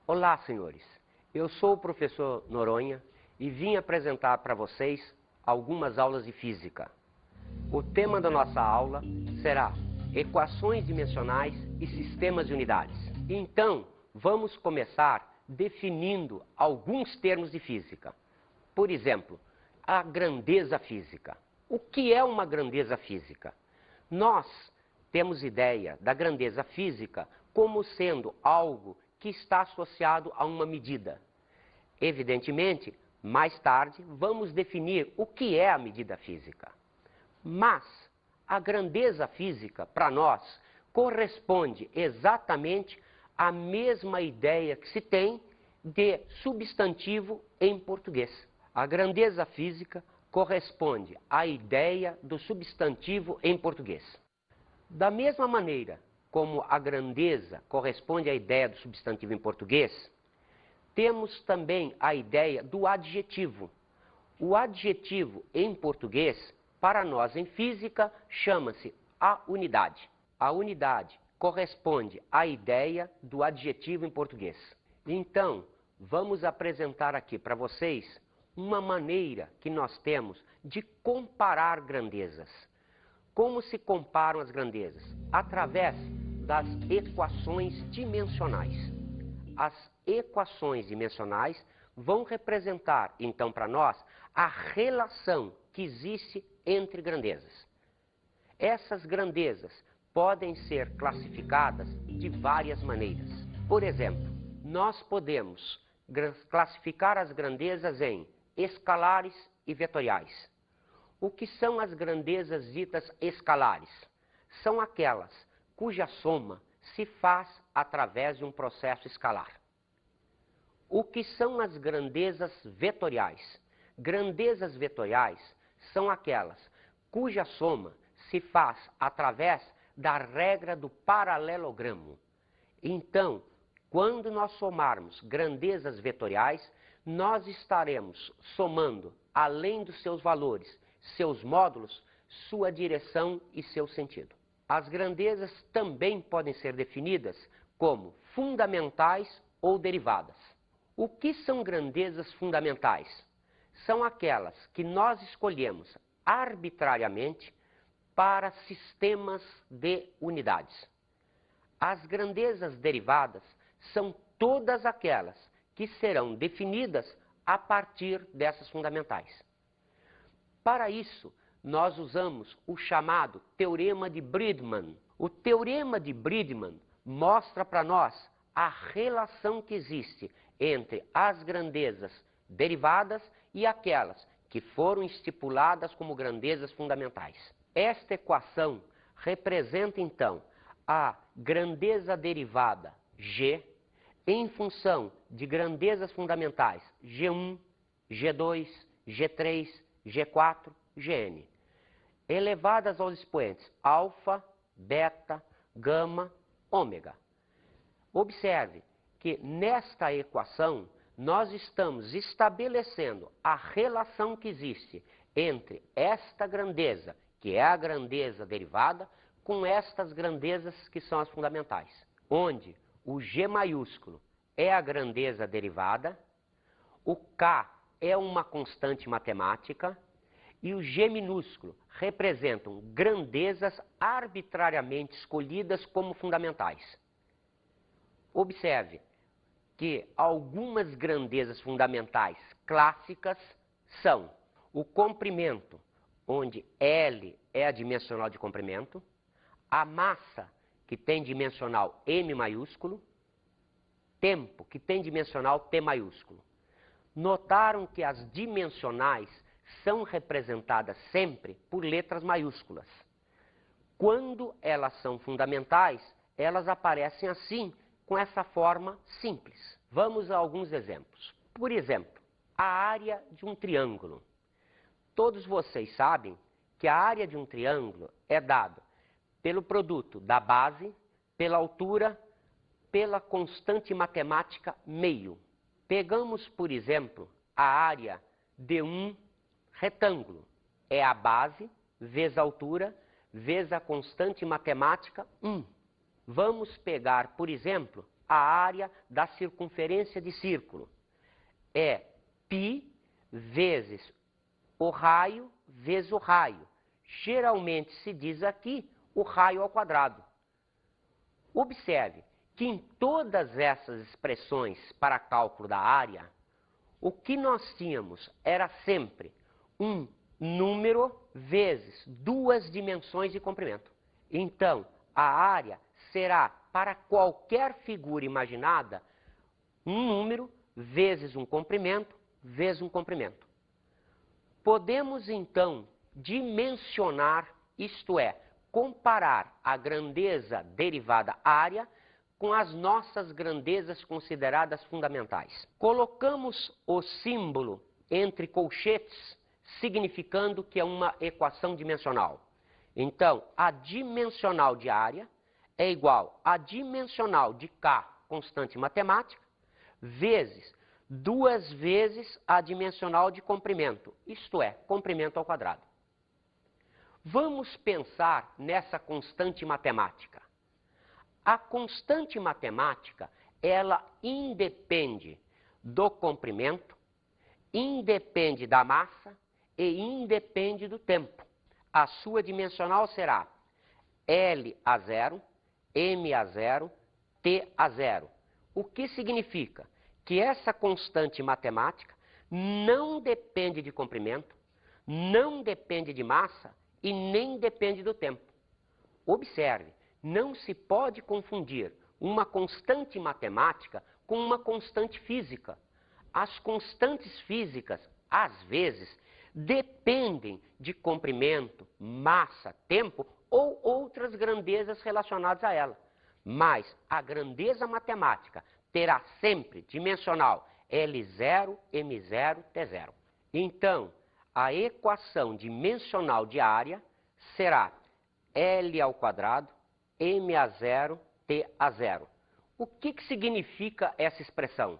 Olá, senhores. Eu sou o professor Noronha e vim apresentar para vocês algumas aulas de física. O tema da nossa aula será equações dimensionais e sistemas de unidades. Então, vamos começar definindo alguns termos de física. Por exemplo, a grandeza física. O que é uma grandeza física? Nós temos ideia da grandeza física como sendo algo que está associado a uma medida. Evidentemente, mais tarde, vamos definir o que é a medida física. Mas a grandeza física, para nós, corresponde exatamente à mesma ideia que se tem de substantivo em português. A grandeza física corresponde à ideia do substantivo em português. Da mesma maneira como a grandeza corresponde à ideia do substantivo em português, temos também a ideia do adjetivo. O adjetivo em português, para nós em física, chama-se a unidade. A unidade corresponde à ideia do adjetivo em português. Então, vamos apresentar aqui para vocês uma maneira que nós temos de comparar grandezas. Como se comparam as grandezas? Através das equações dimensionais. As equações dimensionais vão representar, então, para nós, a relação que existe entre grandezas. Essas grandezas podem ser classificadas de várias maneiras. Por exemplo, nós podemos classificar as grandezas em escalares e vetoriais. O que são as grandezas ditas escalares? São aquelas cuja soma se faz através de um processo escalar. O que são as grandezas vetoriais? Grandezas vetoriais são aquelas cuja soma se faz através da regra do paralelogramo. Então, quando nós somarmos grandezas vetoriais, nós estaremos somando, além dos seus valores, seus módulos, sua direção e seu sentido. As grandezas também podem ser definidas como fundamentais ou derivadas. O que são grandezas fundamentais? São aquelas que nós escolhemos arbitrariamente para sistemas de unidades. As grandezas derivadas são todas aquelas que serão definidas a partir dessas fundamentais. Para isso, nós usamos o chamado Teorema de Bridgman. O Teorema de Bridgman mostra para nós a relação que existe entre as grandezas derivadas e aquelas que foram estipuladas como grandezas fundamentais. Esta equação representa, então, a grandeza derivada G em função de grandezas fundamentais G1, G2, G3, G4, Gn, elevadas aos expoentes alfa, beta, gama, ômega. Observe que nesta equação nós estamos estabelecendo a relação que existe entre esta grandeza, que é a grandeza derivada, com estas grandezas que são as fundamentais, onde o G maiúsculo é a grandeza derivada, o K é uma constante matemática e o G minúsculo representam grandezas arbitrariamente escolhidas como fundamentais. Observe que algumas grandezas fundamentais clássicas são o comprimento, onde L é a dimensional de comprimento, a massa, que tem dimensional M maiúsculo, tempo, que tem dimensional T maiúsculo. Notaram que as dimensionais são representadas sempre por letras maiúsculas. Quando elas são fundamentais, elas aparecem assim, com essa forma simples. Vamos a alguns exemplos. Por exemplo, a área de um triângulo. Todos vocês sabem que a área de um triângulo é dada pelo produto da base, pela altura, pela constante matemática meio. Pegamos, por exemplo, a área de um retângulo. É a base, vezes a altura, vezes a constante matemática 1. Vamos pegar, por exemplo, a área da circunferência de círculo. É π vezes o raio vezes o raio. Geralmente se diz aqui o raio ao quadrado. Observe que em todas essas expressões para cálculo da área, o que nós tínhamos era sempre um número vezes duas dimensões de comprimento. Então, a área será, para qualquer figura imaginada, um número vezes um comprimento vezes um comprimento. Podemos, então, dimensionar, isto é, comparar a grandeza derivada área com as nossas grandezas consideradas fundamentais. Colocamos o símbolo entre colchetes, significando que é uma equação dimensional. Então, a dimensional de área é igual a dimensional de K, constante matemática, vezes duas vezes a dimensional de comprimento, isto é, comprimento ao quadrado. Vamos pensar nessa constante matemática. A constante matemática, ela independe do comprimento, independe da massa e independe do tempo. A sua dimensional será L a 0, M a 0, T a 0. O que significa? Que essa constante matemática não depende de comprimento, não depende de massa e nem depende do tempo. Observe, não se pode confundir uma constante matemática com uma constante física. As constantes físicas, às vezes, dependem de comprimento, massa, tempo ou outras grandezas relacionadas a ela. Mas a grandeza matemática terá sempre dimensional L0, M0, T0. Então, a equação dimensional de área será L ao quadrado, M a 0, T a 0. O que significa essa expressão?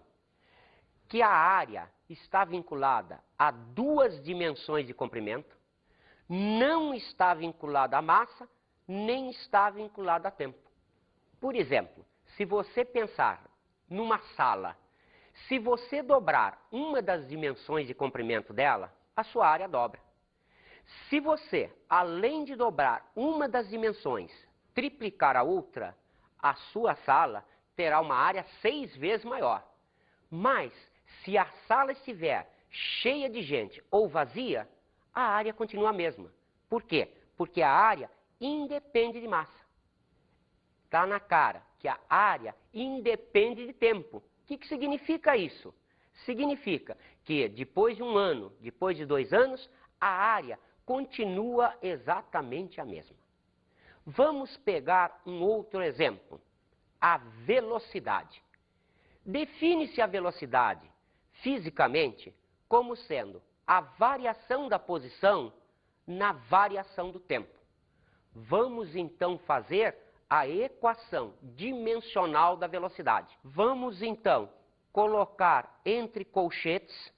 Que a área está vinculada a duas dimensões de comprimento, não está vinculada à massa, nem está vinculada a tempo. Por exemplo, se você pensar numa sala, se você dobrar uma das dimensões de comprimento dela, a sua área dobra. Se você, além de dobrar uma das dimensões, triplicar a outra, a sua sala terá uma área 6 vezes maior. Mas, se a sala estiver cheia de gente ou vazia, a área continua a mesma. Por quê? Porque a área independe de massa. Está na cara que a área independe de tempo. O que significa isso? Significa que depois de um ano, depois de 2 anos, a área continua exatamente a mesma. Vamos pegar um outro exemplo, a velocidade. Define-se a velocidade, fisicamente, como sendo a variação da posição na variação do tempo. Vamos então fazer a equação dimensional da velocidade. Vamos então colocar entre colchetes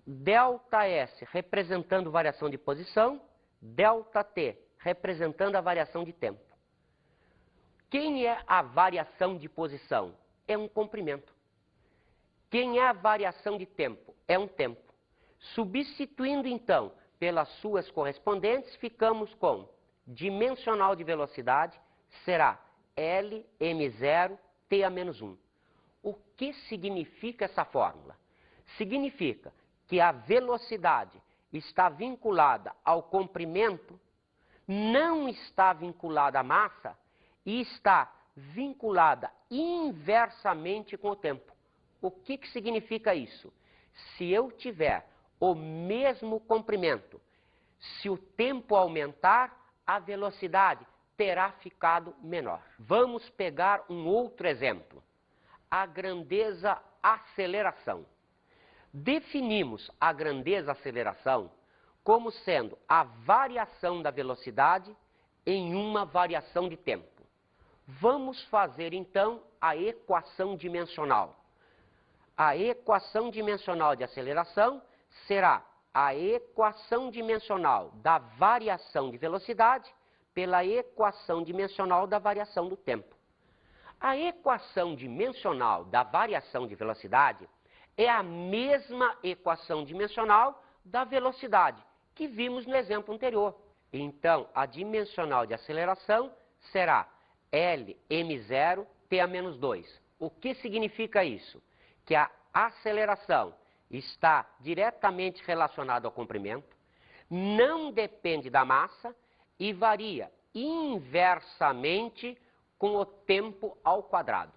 ΔS representando variação de posição, ΔT representando a variação de tempo. Quem é a variação de posição? É um comprimento. Quem é a variação de tempo? É um tempo. Substituindo então pelas suas correspondentes, ficamos com dimensional de velocidade será L m0 t a menos 1. O que significa essa fórmula? Significa que a velocidade está vinculada ao comprimento, não está vinculada à massa e está vinculada inversamente com o tempo. O que significa isso? Se eu tiver o mesmo comprimento, se o tempo aumentar, a velocidade terá ficado menor. Vamos pegar um outro exemplo. A grandeza aceleração. Definimos a grandeza aceleração como sendo a variação da velocidade em uma variação de tempo. Vamos fazer então a equação dimensional. A equação dimensional de aceleração será a equação dimensional da variação de velocidade pela equação dimensional da variação do tempo. A equação dimensional da variação de velocidade é a mesma equação dimensional da velocidade que vimos no exemplo anterior. Então, a dimensional de aceleração será Lm0 T-2. O que significa isso? Que a aceleração está diretamente relacionada ao comprimento, não depende da massa e varia inversamente com o tempo ao quadrado.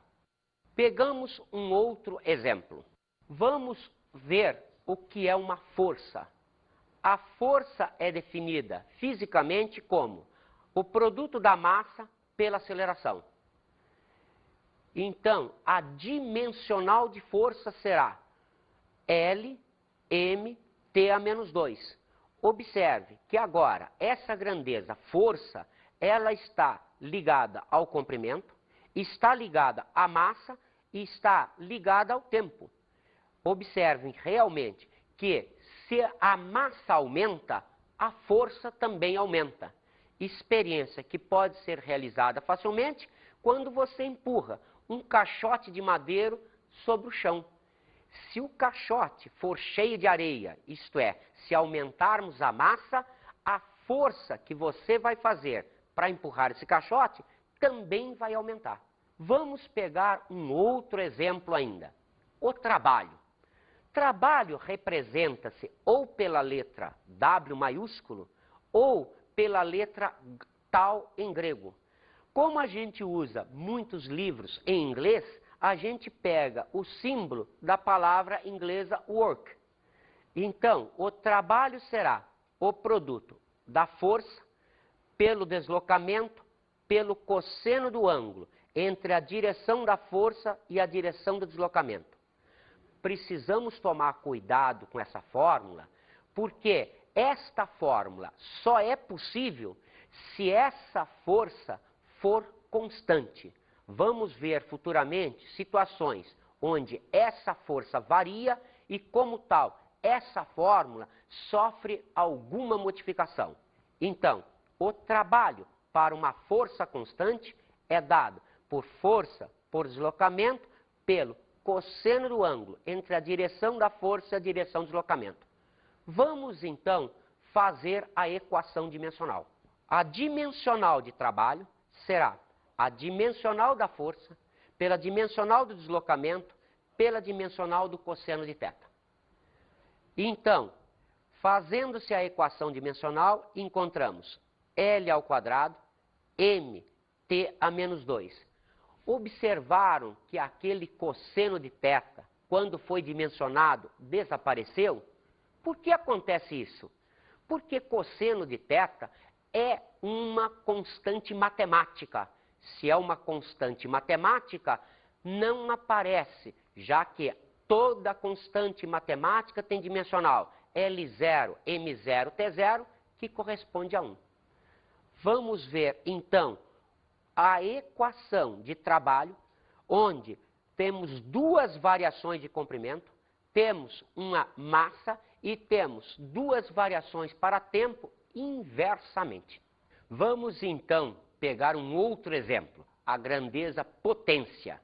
Pegamos um outro exemplo. Vamos ver o que é uma força. A força é definida fisicamente como o produto da massa pela aceleração. Então, a dimensional de força será Lm T-2. Observe que agora essa grandeza, força, ela está ligada ao comprimento, está ligada à massa e está ligada ao tempo. Observem realmente que se a massa aumenta, a força também aumenta. Experiência que pode ser realizada facilmente quando você empurra um caixote de madeira sobre o chão. Se o caixote for cheio de areia, isto é, se aumentarmos a massa, a força que você vai fazer para empurrar esse caixote também vai aumentar. Vamos pegar um outro exemplo ainda. O trabalho. Trabalho representa-se ou pela letra W maiúsculo ou pela letra tal em grego. Como a gente usa muitos livros em inglês, a gente pega o símbolo da palavra inglesa work. Então, o trabalho será o produto da força pelo deslocamento, pelo cosseno do ângulo entre a direção da força e a direção do deslocamento. Precisamos tomar cuidado com essa fórmula, porque esta fórmula só é possível se essa força for constante. Vamos ver futuramente situações onde essa força varia e, como tal, essa fórmula sofre alguma modificação. Então, o trabalho para uma força constante é dado por força por deslocamento pelo cosseno do ângulo entre a direção da força e a direção do deslocamento. Vamos, então, fazer a equação dimensional. A dimensional de trabalho será a dimensional da força pela dimensional do deslocamento pela dimensional do cosseno de θ. Então, fazendo-se a equação dimensional, encontramos L ao quadrado, M, T a menos 2. Observaram que aquele cosseno de θ, quando foi dimensionado, desapareceu? Por que acontece isso? Porque cosseno de θ é uma constante matemática. Se é uma constante matemática, não aparece, já que toda constante matemática tem dimensional L0, M0, T0, que corresponde a 1. Vamos ver, então, a equação de trabalho, onde temos duas variações de comprimento, temos uma massa e temos duas variações para tempo inversamente. Vamos, então, pegar um outro exemplo, a grandeza potência.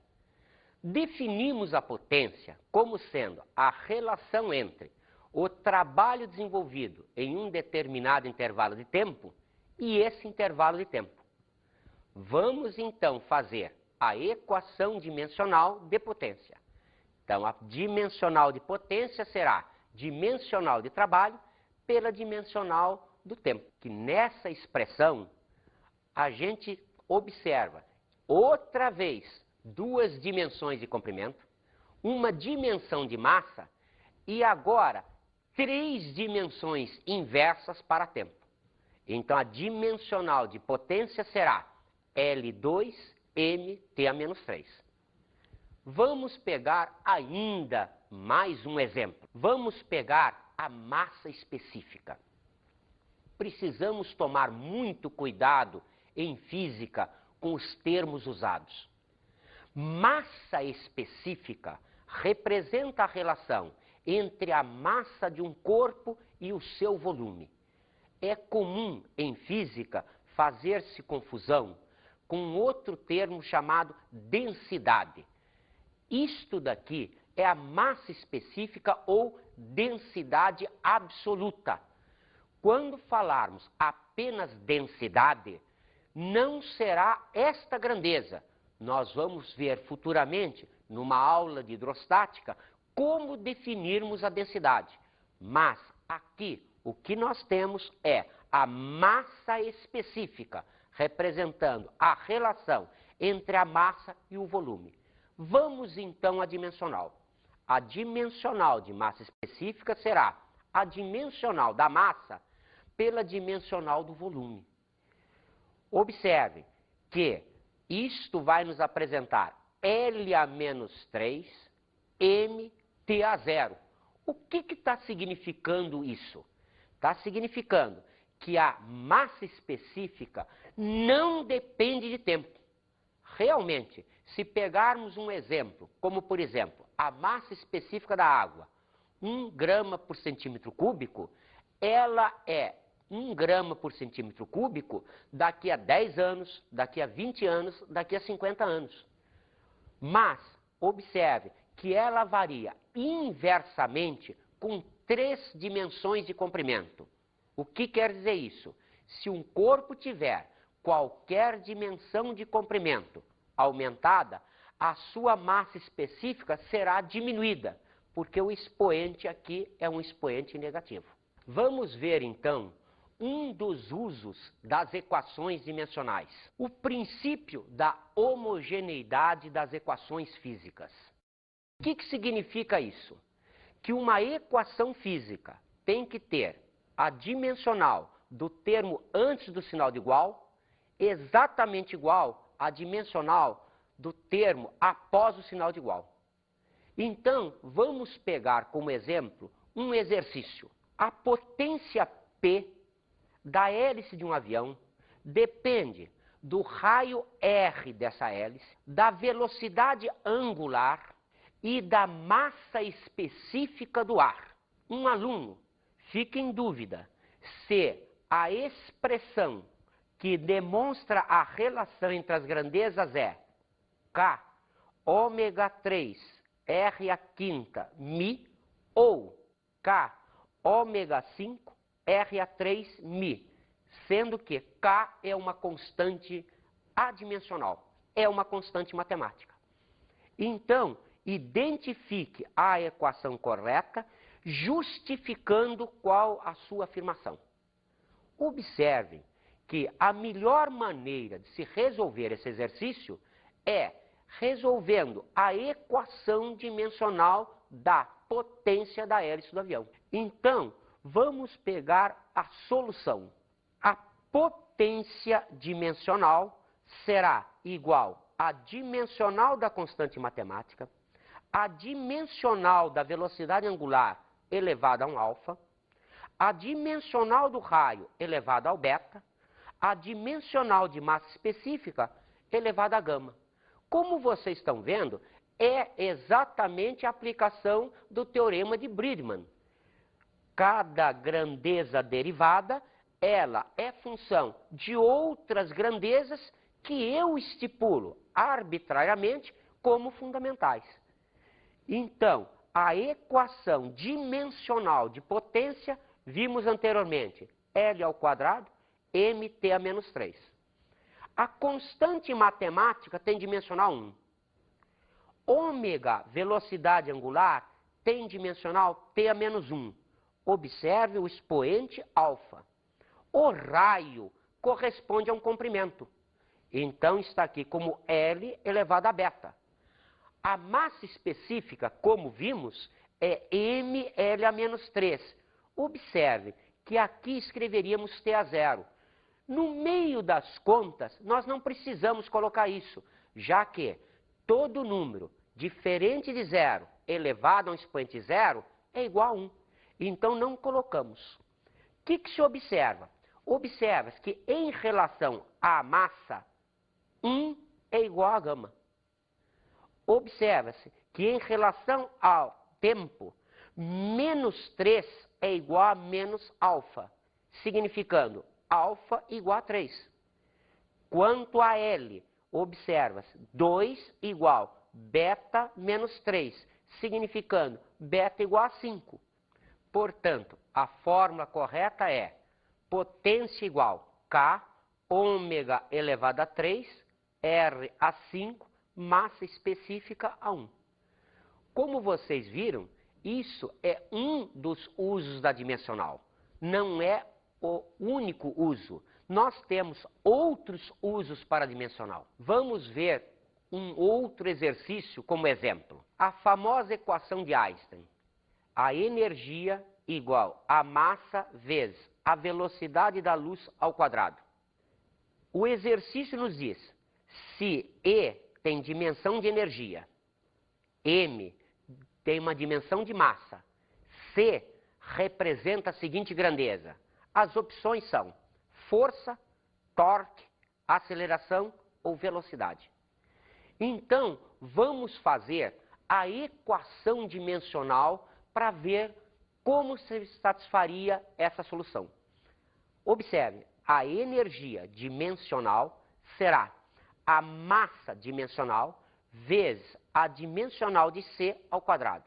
Definimos a potência como sendo a relação entre o trabalho desenvolvido em um determinado intervalo de tempo e esse intervalo de tempo. Vamos, então, fazer a equação dimensional de potência. Então, a dimensional de potência será dimensional de trabalho pela dimensional do tempo. Que nessa expressão, a gente observa, outra vez, duas dimensões de comprimento, uma dimensão de massa e agora três dimensões inversas para tempo. Então, a dimensional de potência será L2 MT a menos 3. Vamos pegar ainda mais um exemplo. Vamos pegar a massa específica. Precisamos tomar muito cuidado em física com os termos usados. Massa específica representa a relação entre a massa de um corpo e o seu volume. É comum em física fazer-se confusão com outro termo chamado densidade. Isto daqui é a massa específica ou densidade absoluta. Quando falarmos apenas densidade, não será esta grandeza. Nós vamos ver futuramente, numa aula de hidrostática, como definirmos a densidade. Mas aqui o que nós temos é a massa específica, representando a relação entre a massa e o volume. Vamos então à dimensional. A dimensional de massa específica será a dimensional da massa pela dimensional do volume. Observe que isto vai nos apresentar L a menos 3, mt a 0. O que está significando isso? Está significando que a massa específica não depende de tempo. Realmente, se pegarmos um exemplo, como por exemplo, a massa específica da água, 1 grama por centímetro cúbico, ela é 1 grama por centímetro cúbico daqui a 10 anos, daqui a 20 anos, daqui a 50 anos. Mas, observe que ela varia inversamente com 3 dimensões de comprimento. O que quer dizer isso? Se um corpo tiver qualquer dimensão de comprimento aumentada, a sua massa específica será diminuída, porque o expoente aqui é um expoente negativo. Vamos ver então um dos usos das equações dimensionais. O princípio da homogeneidade das equações físicas. O que significa isso? Que uma equação física tem que ter a dimensional do termo antes do sinal de igual exatamente igual à dimensional do termo após o sinal de igual. Então, vamos pegar como exemplo um exercício. A potência P da hélice de um avião depende do raio R dessa hélice, da velocidade angular e da massa específica do ar. Um aluno fica em dúvida se a expressão que demonstra a relação entre as grandezas é K, ômega 3, R a quinta, Mi, ou K, ômega 5, R a 3, Mi, sendo que K é uma constante adimensional, é uma constante matemática. Então, identifique a equação correta, justificando qual a sua afirmação. Observem que a melhor maneira de se resolver esse exercício é resolvendo a equação dimensional da potência da hélice do avião. Então, vamos pegar a solução. A potência dimensional será igual à dimensional da constante matemática, a dimensional da velocidade angular elevada a um alfa, a dimensional do raio elevada ao beta, a dimensional de massa específica elevada a gama. Como vocês estão vendo, é exatamente a aplicação do teorema de Bridgman. Cada grandeza derivada, ela é função de outras grandezas que eu estipulo arbitrariamente como fundamentais. Então, a equação dimensional de potência, vimos anteriormente, L ao quadrado, mt a menos 3. A constante matemática tem dimensional 1. Ômega, velocidade angular, tem dimensional t a menos 1. Observe o expoente alfa. O raio corresponde a um comprimento. Então está aqui como L elevado a beta. A massa específica, como vimos, é mL a menos 3. Observe que aqui escreveríamos T a 0. No meio das contas, nós não precisamos colocar isso, já que todo número diferente de 0 elevado a um expoente 0 é igual a 1. Então não colocamos. O que se observa? Observa-se que em relação à massa, 1 é igual a gama. Observa-se que em relação ao tempo, menos 3 é igual a menos alfa, significando alfa igual a 3. Quanto a L, observa-se, 2 igual beta menos 3, significando beta igual a 5. Portanto, a fórmula correta é potência igual K, ômega elevado a 3, R a 5, massa específica a 1. Como vocês viram, isso é um dos usos da dimensional. Não é o único uso. Nós temos outros usos para a dimensional. Vamos ver um outro exercício como exemplo. A famosa equação de Einstein. A energia igual a massa vezes a velocidade da luz ao quadrado. O exercício nos diz, se E tem dimensão de energia, M tem uma dimensão de massa, C representa a seguinte grandeza. As opções são força, torque, aceleração ou velocidade. Então, vamos fazer a equação dimensional para ver como se satisfaria essa solução. Observe, a energia dimensional será a massa dimensional vezes a dimensional de C ao quadrado.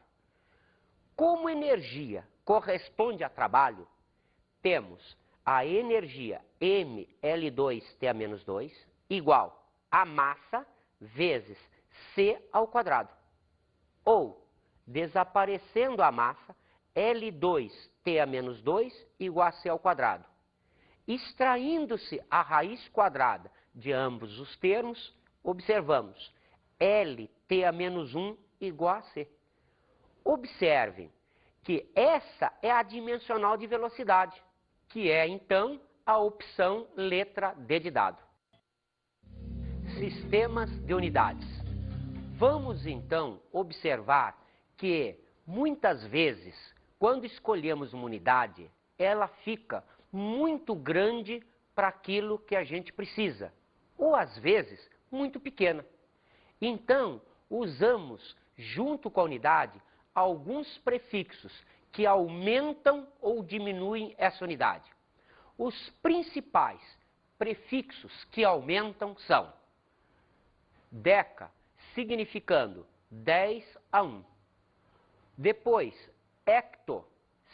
Como energia corresponde a trabalho, temos a energia mL2TA-2 igual a massa vezes C ao quadrado. Ou, desaparecendo a massa, L2TA-2 igual a C ao quadrado. Extraindo-se a raiz quadrada de ambos os termos, observamos LTA-1 igual a C. Observem que essa é a dimensional de velocidade, que é, então, a opção letra D de dado. Sistemas de unidades. Vamos, então, observar que, muitas vezes, quando escolhemos uma unidade, ela fica muito grande para aquilo que a gente precisa, ou, às vezes, muito pequena. Então, usamos, junto com a unidade, alguns prefixos que aumentam ou diminuem essa unidade. Os principais prefixos que aumentam são deca, significando 10 a 1. Depois, hecto,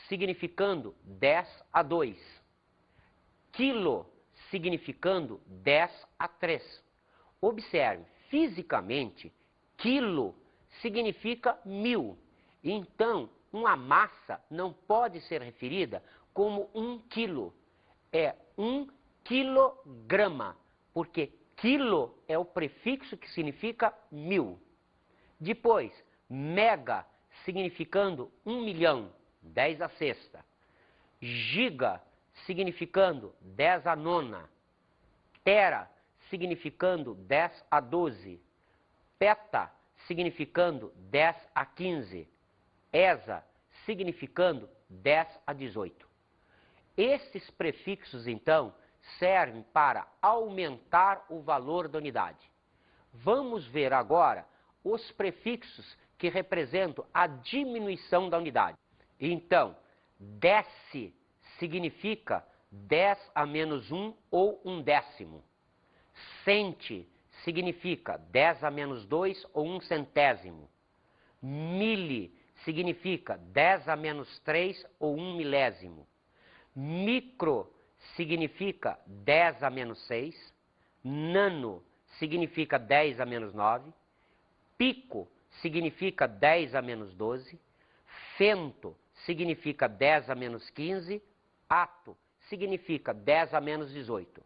significando 10 a 2. Quilo, significando 10 a 3. Observe, fisicamente, quilo significa 1000. Então, uma massa não pode ser referida como 1 quilo. É 1 quilograma, porque quilo é o prefixo que significa 1000. Depois, mega, significando 1 milhão, 10 a sexta. Giga, significando 10 a nona. Tera, significando 10 a 12. Peta, significando 10 a 15. Esa, significando 10 a 18. Esses prefixos, então, servem para aumentar o valor da unidade. Vamos ver agora os prefixos que representam a diminuição da unidade. Então, desce significa 10 a menos 1 ou 1/10. Cente significa 10 a menos 2 ou 1/100. Mili significa 10 a menos 3 ou 1/1000. Micro significa 10 a menos 6. Nano significa 10 a menos 9. Pico significa 10 a menos 12. Fento significa 10 a menos 15. Ato significa 10 a menos 18.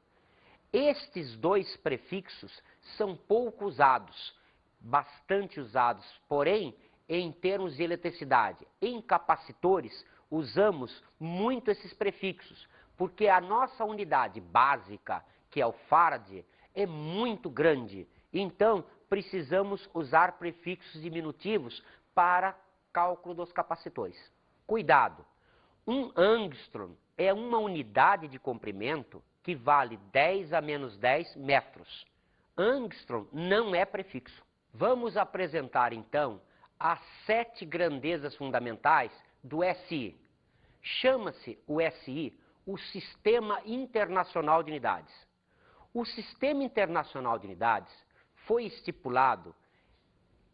Estes dois prefixos são pouco usados, bastante usados, porém, em termos de eletricidade. Em capacitores, usamos muito esses prefixos, porque a nossa unidade básica, que é o farad, é muito grande. Então, precisamos usar prefixos diminutivos para cálculo dos capacitores. Cuidado! Um angstrom é uma unidade de comprimento que vale 10 a menos 10 metros. Angstrom não é prefixo. Vamos apresentar, então, as 7 grandezas fundamentais do SI. Chama-se o SI o Sistema Internacional de Unidades. O Sistema Internacional de Unidades foi estipulado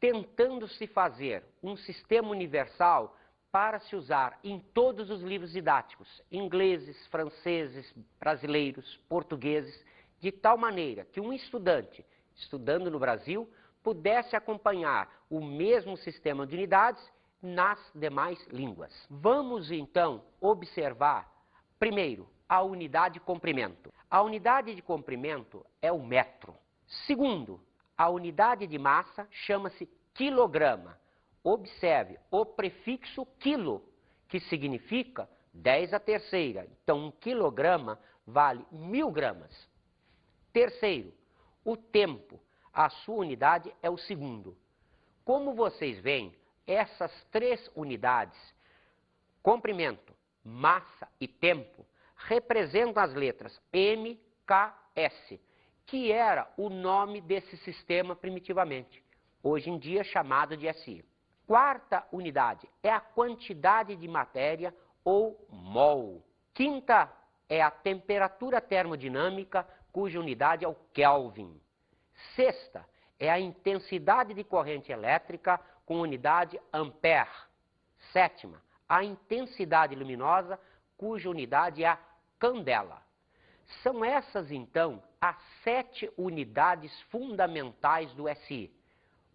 tentando se fazer um sistema universal para se usar em todos os livros didáticos, ingleses, franceses, brasileiros, portugueses, de tal maneira que um estudante, estudando no Brasil, pudesse acompanhar o mesmo sistema de unidades nas demais línguas. Vamos então observar, primeiro, a unidade de comprimento. A unidade de comprimento é o metro. Segundo, a unidade de massa chama-se quilograma. Observe o prefixo quilo, que significa 10 à terceira. Então, um quilograma vale 1000 gramas. Terceiro, o tempo. A sua unidade é o segundo. Como vocês veem, essas três unidades, comprimento, massa e tempo, representam as letras M, K, S, que era o nome desse sistema primitivamente, hoje em dia chamado de SI. Quarta unidade é a quantidade de matéria, ou mol. Quinta é a temperatura termodinâmica, cuja unidade é o Kelvin. Sexta é a intensidade de corrente elétrica, com unidade ampere. Sétima, a intensidade luminosa, cuja unidade é a candela. São essas, então, as 7 unidades fundamentais do SI.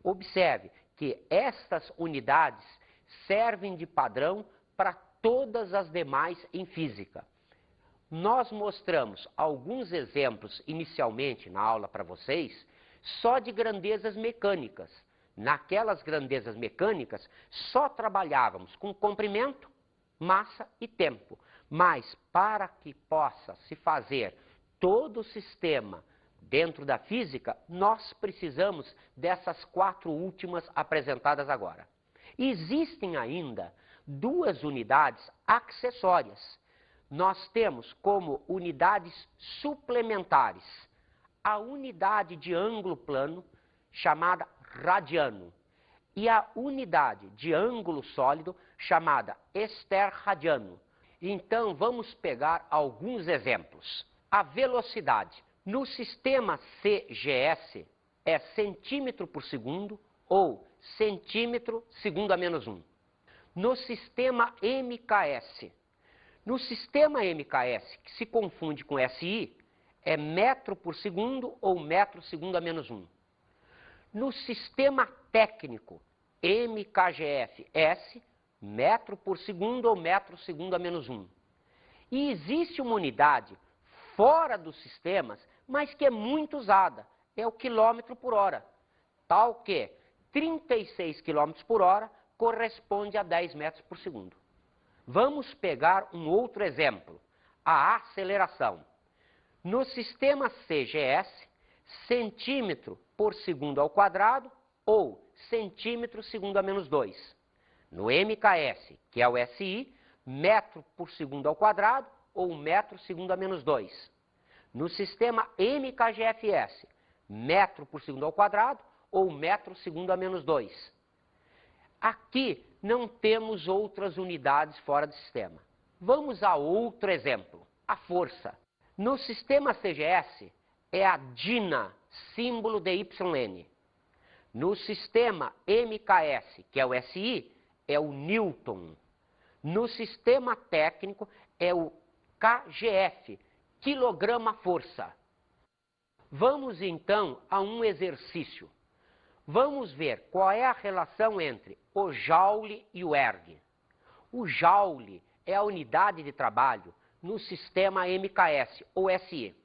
Observe que estas unidades servem de padrão para todas as demais em física. Nós mostramos alguns exemplos inicialmente na aula para vocês, só de grandezas mecânicas. Naquelas grandezas mecânicas, só trabalhávamos com comprimento, massa e tempo. Mas para que possa se fazer todo o sistema dentro da física, nós precisamos dessas 4 últimas apresentadas agora. Existem ainda 2 unidades acessórias. Nós temos como unidades suplementares a unidade de ângulo plano, chamada radiano, e a unidade de ângulo sólido, chamada esterradiano. Então, vamos pegar alguns exemplos. A velocidade. No sistema CGS é centímetro por segundo ou centímetro segundo a menos 1. No sistema MKS. No sistema MKS, que se confunde com SI, é metro por segundo ou metro segundo a menos 1. No sistema técnico MKGF-S, metro por segundo ou metro segundo a menos 1. E existe uma unidade fora dos sistemas, mas que é muito usada, é o quilômetro por hora, tal que 36 km por hora corresponde a 10 metros por segundo. Vamos pegar um outro exemplo, a aceleração. No sistema CGS, centímetro por segundo ao quadrado ou centímetro segundo a menos 2. No MKS, que é o SI, metro por segundo ao quadrado ou metro segundo a menos 2. No sistema MKGFS, metro por segundo ao quadrado ou metro segundo a menos 2. Aqui não temos outras unidades fora do sistema. Vamos a outro exemplo, a força. No sistema CGS é a Dina, símbolo de YN. No sistema MKS, que é o SI, é o Newton. No sistema técnico é o KGF, quilograma-força. Vamos então a um exercício. Vamos ver qual é a relação entre o Joule e o erg. O Joule é a unidade de trabalho no sistema MKS ou SI.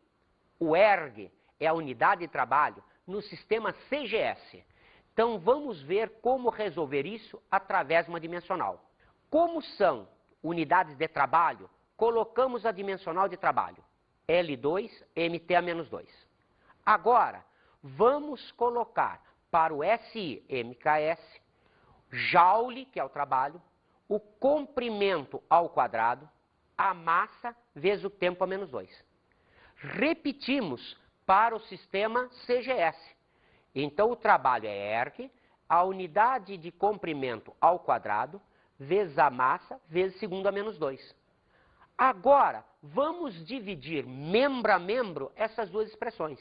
O erg é a unidade de trabalho no sistema CGS. Então vamos ver como resolver isso através de uma dimensional. Como são unidades de trabalho, colocamos a dimensional de trabalho. L2, MT a menos 2. Agora, vamos colocar para o SI, MKS, Joule, que é o trabalho, o comprimento ao quadrado, a massa vezes o tempo a menos 2. Repetimos para o sistema CGS. Então, o trabalho é erg, a unidade de comprimento ao quadrado, vezes a massa, vezes segundo a menos 2. Agora, vamos dividir membro a membro essas duas expressões.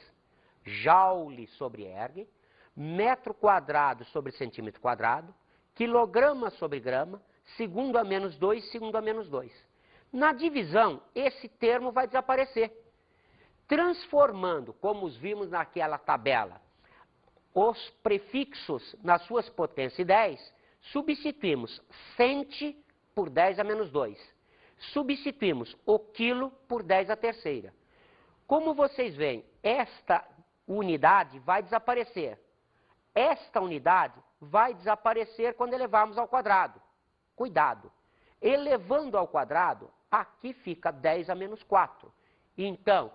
Joule sobre erg, metro quadrado sobre centímetro quadrado, quilograma sobre grama, segundo a menos 2, segundo a menos 2. Na divisão, esse termo vai desaparecer. Transformando, como os vimos naquela tabela, os prefixos nas suas potências 10, substituímos centi por 10 a menos 2. Substituímos o quilo por 10 a terceira. Como vocês veem, esta unidade vai desaparecer. Esta unidade vai desaparecer quando elevarmos ao quadrado. Cuidado! Elevando ao quadrado, aqui fica 10 a menos 4. Então,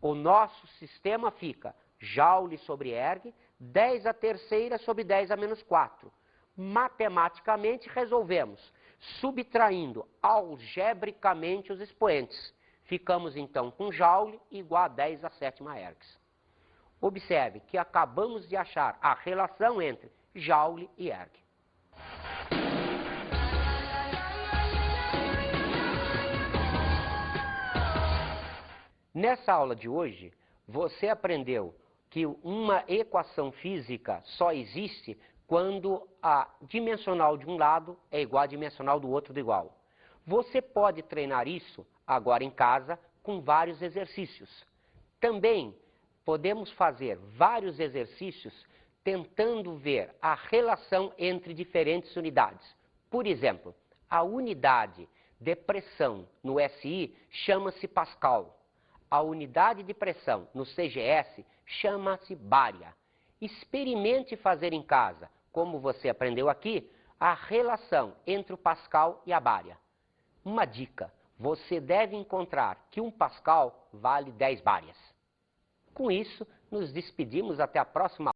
o nosso sistema fica joule sobre erg, 10 a terceira sobre 10 a menos 4. Matematicamente, resolvemos, subtraindo algebricamente os expoentes. Ficamos, então, com joule igual a 10 a sétima ergs. Observe que acabamos de achar a relação entre joule e erg. Nessa aula de hoje, você aprendeu que uma equação física só existe quando a dimensional de um lado é igual à dimensional do outro do igual. Você pode treinar isso agora em casa com vários exercícios. Também podemos fazer vários exercícios tentando ver a relação entre diferentes unidades. Por exemplo, a unidade de pressão no SI chama-se Pascal. A unidade de pressão no CGS chama-se bária. Experimente fazer em casa, como você aprendeu aqui, a relação entre o Pascal e a bária. Uma dica, você deve encontrar que um Pascal vale 10 bárias. Com isso, nos despedimos até a próxima